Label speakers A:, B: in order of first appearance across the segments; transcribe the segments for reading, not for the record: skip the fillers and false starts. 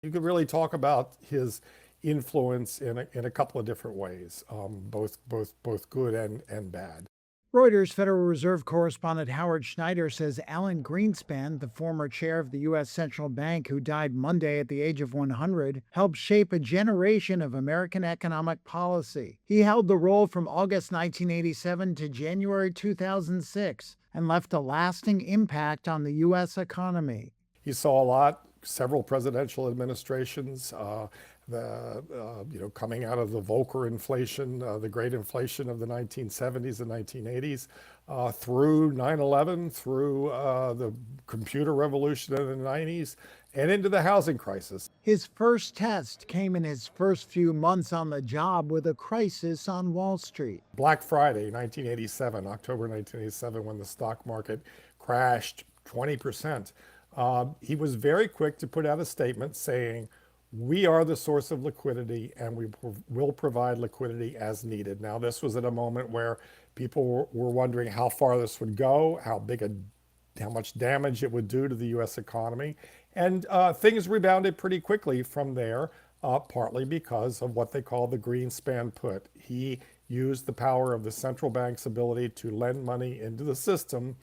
A: You could really talk about his influence in a couple of different ways, both good and bad.
B: Reuters Federal Reserve correspondent Howard Schneider says Alan Greenspan, the former chair of the U.S. Central Bank who died Monday at the age of 100, helped shape a generation of American economic policy. He held the role from August 1987 to January 2006 and left a lasting impact on the U.S. economy.
A: He saw a lot, several presidential administrations, coming out of the Volcker inflation, the great inflation of the 1970s and 1980s, through 9/11, through the computer revolution in the 90s, and into the housing crisis.
B: His first test came in his first few months on the job with a crisis on Wall Street.
A: Black Friday, 1987, October 1987, when the stock market crashed 20%. He was very quick to put out a statement saying, we are the source of liquidity and we will provide liquidity as needed. Now, this was at a moment where people were wondering how far this would go, how much damage it would do to the U.S. economy. And things rebounded pretty quickly from there, partly because of what they call the Greenspan put. He used the power of the central bank's ability to lend money into the system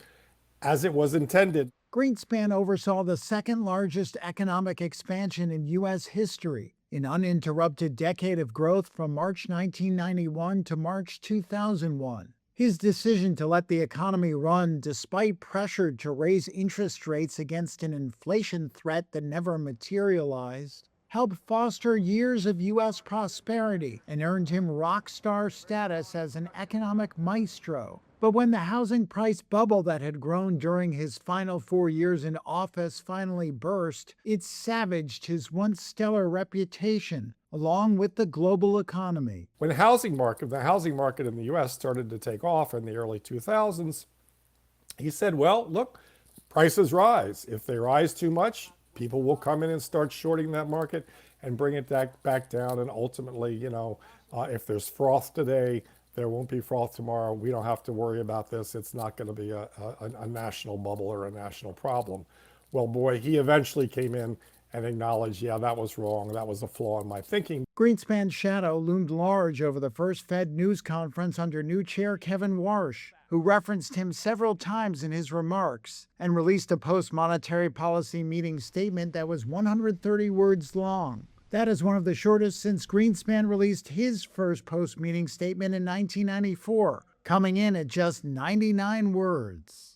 A: as it was intended.
B: Greenspan oversaw the second largest economic expansion in U.S. history, an uninterrupted decade of growth from March 1991 to March 2001. His decision to let the economy run despite pressure to raise interest rates against an inflation threat that never materialized helped foster years of U.S. prosperity and earned him rock star status as an economic maestro. But when the housing price bubble that had grown during his final 4 years in office finally burst, it savaged his once stellar reputation, along with the global economy.
A: When the housing market in the U.S. started to take off in the early 2000s, he said, well, look, prices rise. If they rise too much, people will come in and start shorting that market and bring it back down. And ultimately, if there's froth today, there won't be froth tomorrow. We don't have to worry about this. It's not going to be a national bubble or a national problem. Well, boy, he eventually came in and acknowledged, yeah, that was wrong. That was a flaw in my thinking.
B: Greenspan's shadow loomed large over the first Fed news conference under new chair Kevin Warsh, who referenced him several times in his remarks and released a post-monetary policy meeting statement that was 130 words long. That is one of the shortest since Greenspan released his first post-meeting statement in 1994, coming in at just 99 words.